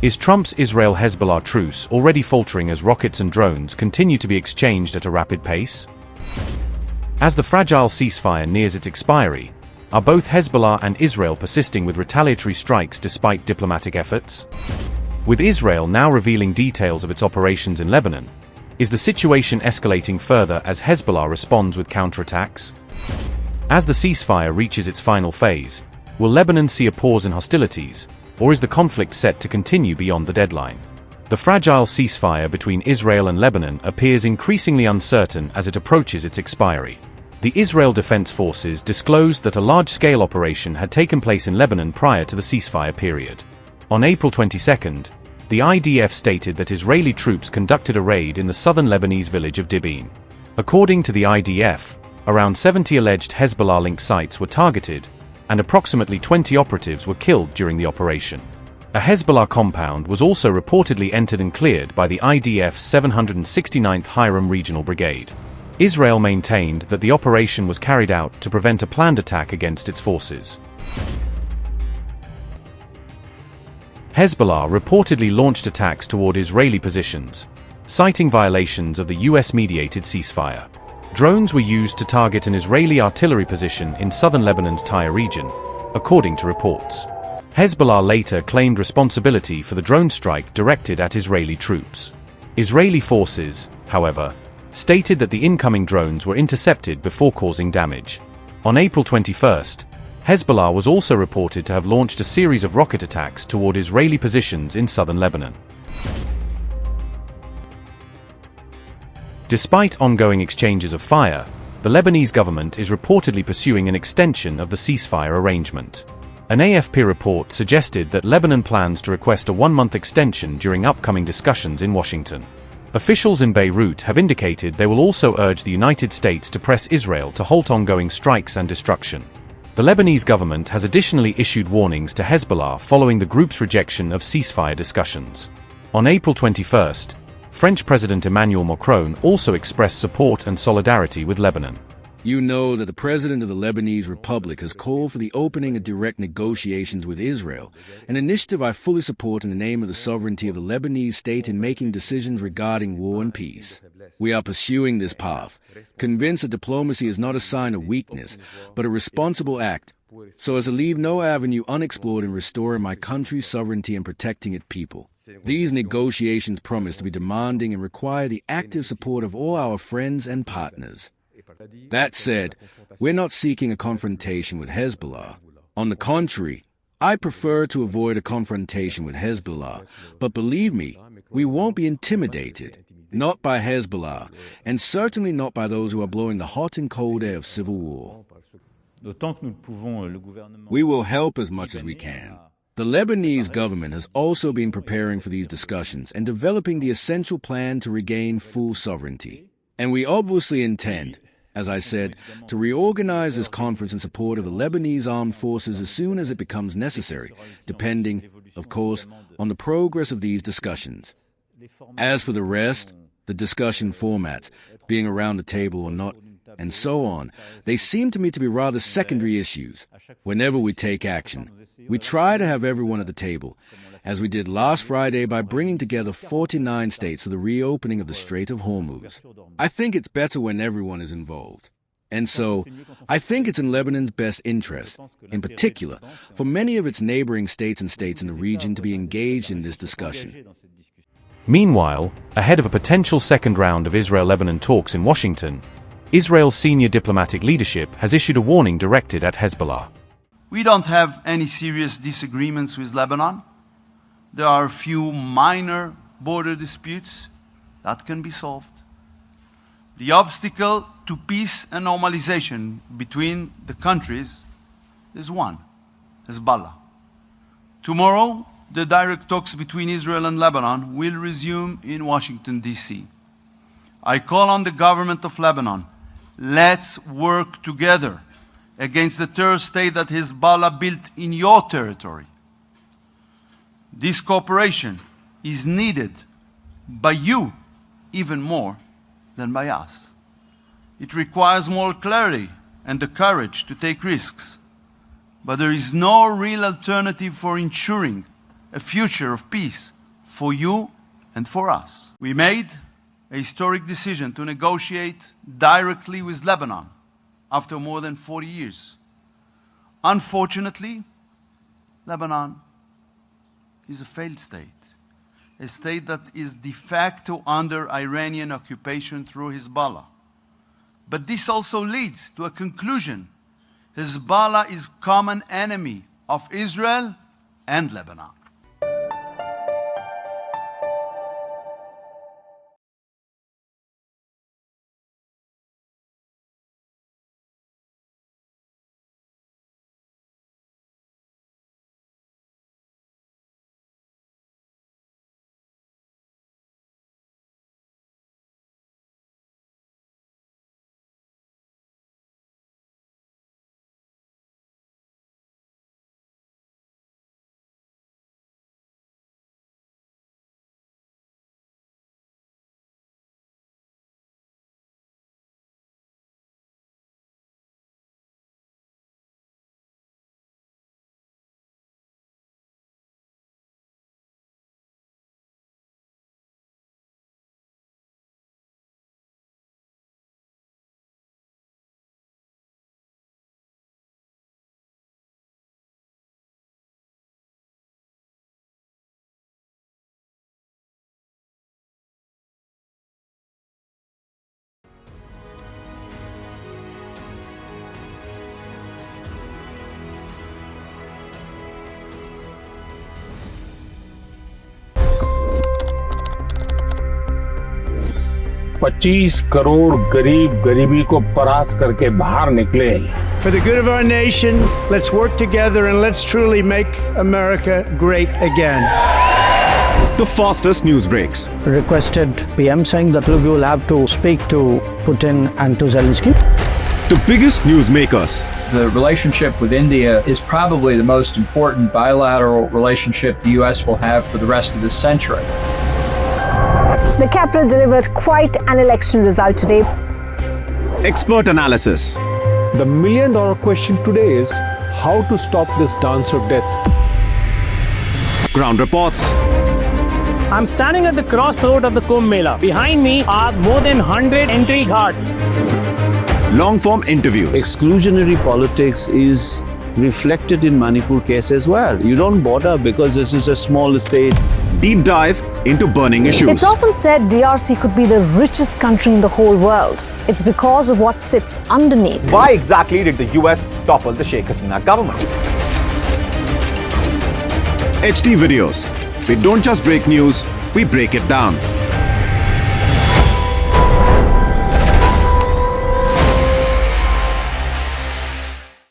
Is Trump's Israel-Hezbollah truce already faltering as rockets and drones continue to be exchanged at a rapid pace? As the fragile ceasefire nears its expiry, are both Hezbollah and Israel persisting with retaliatory strikes despite diplomatic efforts? With Israel now revealing details of its operations in Lebanon, is the situation escalating further as Hezbollah responds with counterattacks? As the ceasefire reaches its final phase, will Lebanon see a pause in hostilities, or is the conflict set to continue beyond the deadline? The fragile ceasefire between Israel and Lebanon appears increasingly uncertain as it approaches its expiry. The Israel Defense Forces disclosed that a large-scale operation had taken place in Lebanon prior to the ceasefire period. On April 22, the IDF stated that Israeli troops conducted a raid in the southern Lebanese village of Dibin. According to the IDF, around 70 alleged Hezbollah-linked sites were targeted, and approximately 20 operatives were killed during the operation. A Hezbollah compound was also reportedly entered and cleared by the IDF's 769th Hiram Regional Brigade. Israel maintained that the operation was carried out to prevent a planned attack against its forces. Hezbollah reportedly launched attacks toward Israeli positions, citing violations of the US-mediated ceasefire. Drones were used to target an Israeli artillery position in southern Lebanon's Tyre region, according to reports. Hezbollah later claimed responsibility for the drone strike directed at Israeli troops. Israeli forces, however, stated that the incoming drones were intercepted before causing damage. On April 21, Hezbollah was also reported to have launched a series of rocket attacks toward Israeli positions in southern Lebanon. Despite ongoing exchanges of fire, the Lebanese government is reportedly pursuing an extension of the ceasefire arrangement. An AFP report suggested that Lebanon plans to request a one-month extension during upcoming discussions in Washington. Officials in Beirut have indicated they will also urge the United States to press Israel to halt ongoing strikes and destruction. The Lebanese government has additionally issued warnings to Hezbollah following the group's rejection of ceasefire discussions. On April 21, French President Emmanuel Macron also expressed support and solidarity with Lebanon. You know that the President of the Lebanese Republic has called for the opening of direct negotiations with Israel, an initiative I fully support in the name of the sovereignty of the Lebanese state in making decisions regarding war and peace. We are pursuing this path, convinced that diplomacy is not a sign of weakness, but a responsible act, so as to leave no avenue unexplored in restoring my country's sovereignty and protecting its people. These negotiations promise to be demanding and require the active support of all our friends and partners. That said, we're not seeking a confrontation with Hezbollah. On the contrary, I prefer to avoid a confrontation with Hezbollah, but believe me, we won't be intimidated, not by Hezbollah, and certainly not by those who are blowing the hot and cold air of civil war. We will help as much as we can. The Lebanese government has also been preparing for these discussions and developing the essential plan to regain full sovereignty. And we obviously intend, as I said, to reorganize this conference in support of the Lebanese armed forces as soon as it becomes necessary, depending, of course, on the progress of these discussions. As for the rest, the discussion formats, being around the table or not, and so on, they seem to me to be rather secondary issues. Whenever we take action, we try to have everyone at the table, as we did last Friday by bringing together 49 states for the reopening of the Strait of Hormuz. I think it's better when everyone is involved. And so, I think it's in Lebanon's best interest, in particular, for many of its neighboring states and states in the region to be engaged in this discussion. Meanwhile, ahead of a potential second round of Israel-Lebanon talks in Washington, Israel's senior diplomatic leadership has issued a warning directed at Hezbollah. We don't have any serious disagreements with Lebanon. There are a few minor border disputes that can be solved. The obstacle to peace and normalization between the countries is one: Hezbollah. Tomorrow, the direct talks between Israel and Lebanon will resume in Washington, D.C. I call on the government of Lebanon, let's work together against the terror state that Hezbollah built in your territory. This cooperation is needed by you even more than by us. It requires more clarity and the courage to take risks, but there is no real alternative for ensuring a future of peace for you and for us. We made a historic decision to negotiate directly with Lebanon after more than 40 years. Unfortunately, Lebanon is a failed state, a state that is de facto under Iranian occupation through Hezbollah. But this also leads to a conclusion. Hezbollah is common enemy of Israel and Lebanon. $25 crore गरीब गरीबी को परास्त करके बाहर निकले। For the good of our nation, let's work together and let's truly make America great again. The fastest news breaks. Requested PM saying that we will have to speak to Putin and to Zelensky. The biggest news makers. The relationship with India is probably the most important bilateral relationship the US will have for the rest of this century. The capital delivered quite an election result today. Expert analysis. The million-dollar question today is how to stop this dance of death. Ground reports. I'm standing at the crossroad of the Kumbh Mela. Behind me are more than 100 entry ghats. Long-form interviews. Exclusionary politics is reflected in Manipur case as well. You don't bother because this is a small state. Deep dive into burning issues. It's often said DRC could be the richest country in the whole world. It's because of what sits underneath. Why exactly did the US topple the Sheikh Hasina government? HD videos. We don't just break news, we break it down.